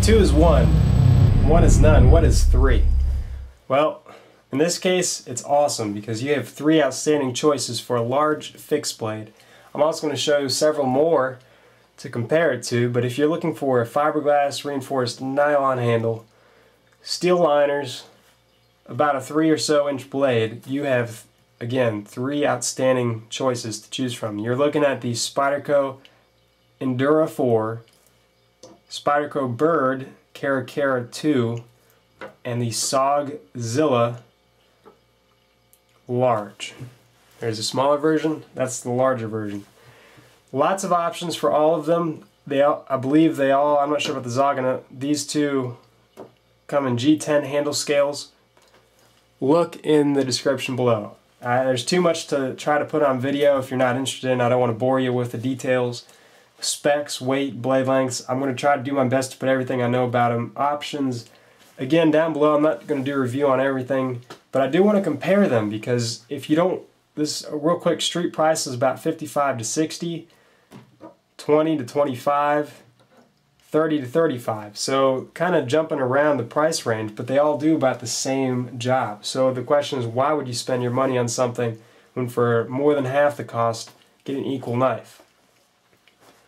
If 2 is 1, 1 is none, what is 3? Well, in this case, it's awesome because you have 3 outstanding choices for a large fixed blade. I'm also going to show you several more to compare it to, but if you're looking for a fiberglass reinforced nylon handle, steel liners, about a 3 or so inch blade, you have, again, 3 outstanding choices to choose from. You're looking at the Spyderco Endura 4, Spyderco Bird Cara Cara 2, and the Sogzilla Large. There's a smaller version, that's the larger version. Lots of options for all of them. I believe they all, I'm not sure about the Zogana, these two come in G10 handle scales. Look in the description below. There's too much to try to put on video if you're not interested in. I don't want to bore you with the details. Specs, weight, blade lengths. I'm going to try to do my best to put everything I know about them. Options, again, down below. I'm not going to do a review on everything, but I do want to compare them because if you don't, this real quick street price is about 55 to 60, 20 to 25, 30 to 35. So kind of jumping around the price range, but they all do about the same job. So the question is, why would you spend your money on something when for more than half the cost get an equal knife?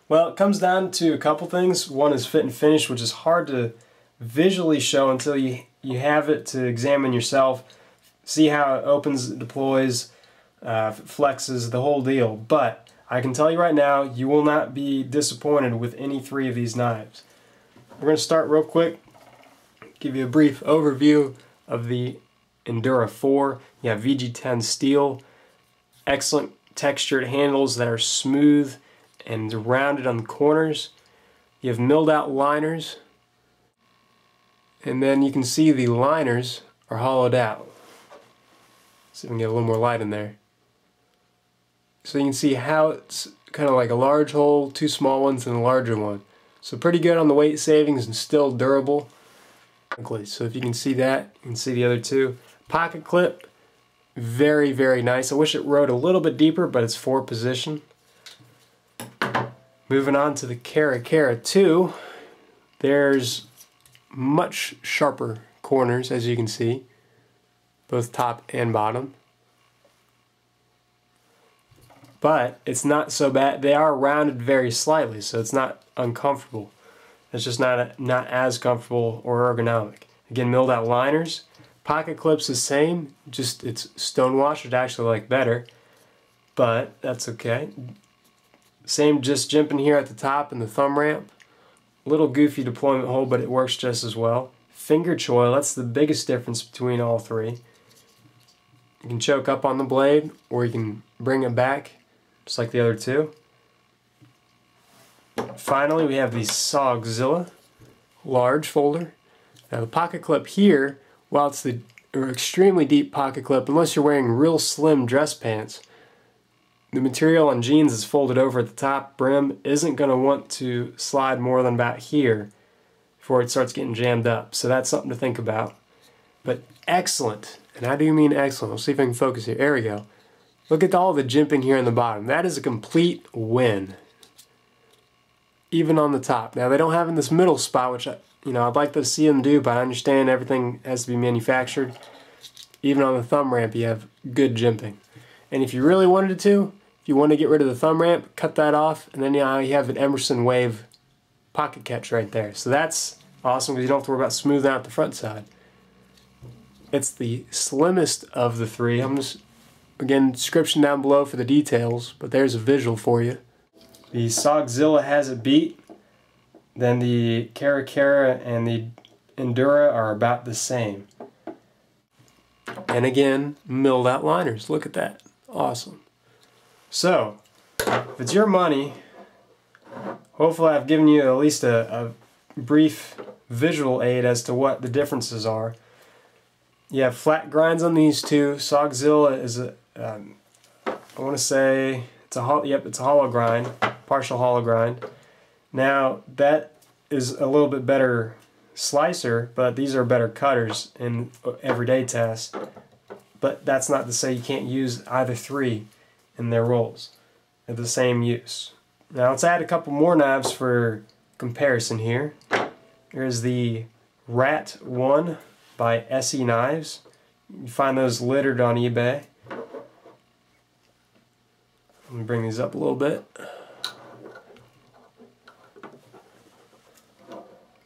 Well, it comes down to a couple things. One is fit and finish, which is hard to visually show until you have it to examine yourself, see how it opens, deploys, flexes, the whole deal. But I can tell you right now, you will not be disappointed with any 3 of these knives. We're going to start real quick, give you a brief overview of the Endura 4. You have VG10 steel, excellent textured handles that are smooth and rounded on the corners. You have milled out liners, and then you can see the liners are hollowed out. See if we can get a little more light in there. So you can see how it's kind of like a large hole, 2 small ones, and a larger one. So pretty good on the weight savings and still durable. So if you can see that, you can see the other 2. Pocket clip, very, very nice. I wish it rode a little bit deeper, but it's 4 position. Moving on to the Cara Cara 2, there's much sharper corners, as you can see, both top and bottom. But it's not so bad. They are rounded very slightly, so it's not uncomfortable. It's just not as comfortable or ergonomic. Again, milled out liners. Pocket clips the same, just it's stonewashed. I'd actually like better, but that's okay. Same just jimping here at the top and the thumb ramp. Little goofy deployment hole, but it works just as well. Finger choil, that's the biggest difference between all 3. You can choke up on the blade, or you can bring it back, just like the other 2. Finally, we have the Sogzilla large folder. Now the pocket clip here, while it's the extremely deep pocket clip, unless you're wearing real slim dress pants, the material on jeans is folded over at the top. Brim isn't going to want to slide more than about here before it starts getting jammed up. So that's something to think about. But excellent, and I do mean excellent. Let's see if I can focus here. There we go. Look at all the jimping here in the bottom. That is a complete win. Even on the top. Now they don't have in this middle spot, which I'd like to see them do, but I understand everything has to be manufactured. Even on the thumb ramp, you have good jimping. And if you really wanted to, if you want to get rid of the thumb ramp, cut that off, and then you have an Emerson Wave pocket catch right there. So that's awesome because you don't have to worry about smoothing out the front side. It's the slimmest of the 3. I'm just, again, description down below for the details, but there's a visual for you. The Sogzilla has it beat. Then the Cara Cara and the Endura are about the same. And again, milled out liners. Look at that. Awesome. So, if it's your money, hopefully I've given you at least a brief visual aid as to what the differences are. You have flat grinds on these 2. Sogzilla is I want to say it's a hollow grind, partial hollow grind. Now that is a little bit better slicer, but these are better cutters in everyday tests. But that's not to say you can't use either 3 in their roles at the same use. Now let's add a couple more knives for comparison here. Here's the Rat 1 by SE Knives. You find those littered on eBay. Let me bring these up a little bit.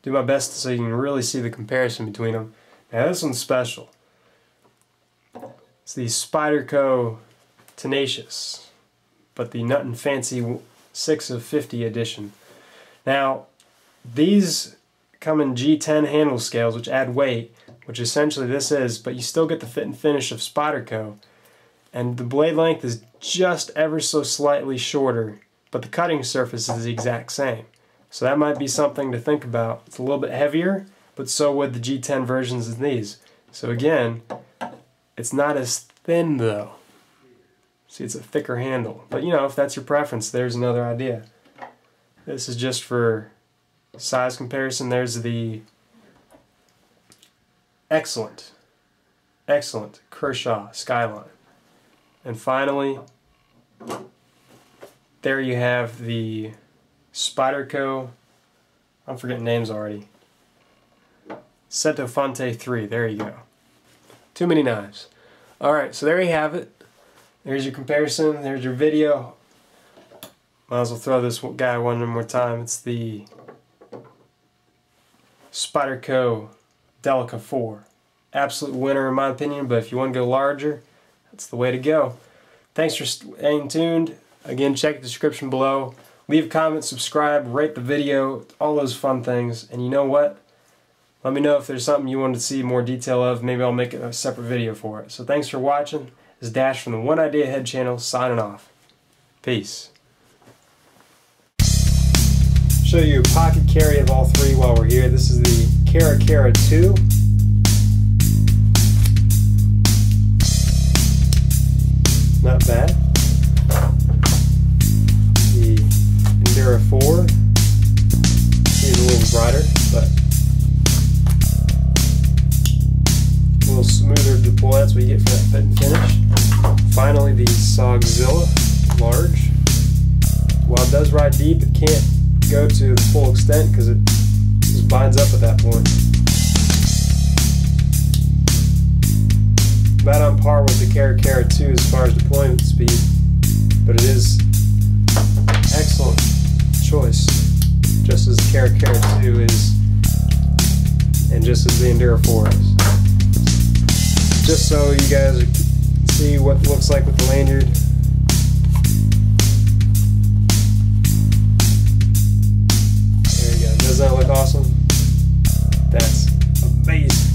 Do my best so you can really see the comparison between them. Now this one's special. It's the Spyderco Tenacious, but the Nut and Fancy 6 of 50 edition. Now, these come in G10 handle scales, which add weight, which essentially this is, but you still get the fit and finish of Spyderco. And the blade length is just ever so slightly shorter, but the cutting surface is the exact same. So that might be something to think about. It's a little bit heavier, but so would the G10 versions of these. So again, it's not as thin though. See, it's a thicker handle. But you know, if that's your preference, there's another idea. This is just for size comparison. There's the excellent Kershaw Skyline. And finally, there you have the Spyderco, I'm forgetting names already, Centofonte 3, there you go. Too many knives. Alright, so there you have it. There's your comparison, there's your video. Might as well throw this guy one more time. It's the Spyderco Delica 4. Absolute winner in my opinion, but if you want to go larger, that's the way to go. Thanks for staying tuned. Again, check the description below. Leave a comment, subscribe, rate the video, all those fun things. And you know what? Let me know if there's something you want to see more detail of. Maybe I'll make a separate video for it. So thanks for watching. This is Dash from the One Idea Ahead channel, signing off. Peace. Show you a pocket carry of all three while we're here. This is the Cara 2. Not bad. The Endura 4. She's a little brighter, but a little smoother to deploy. That's what you get for that fit and finish. Finally, the Sogzilla Large. While it does ride deep, it can't go to the full extent because it just binds up at that point. About on par with the Cara 2 as far as deployment speed, but it is excellent choice, just as the Cara 2 is, and just as the Endura 4 is. Just so you guys see what it looks like with the lanyard. There you go. Doesn't that look awesome? That's amazing.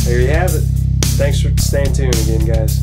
There you have it. Thanks for staying tuned again, guys.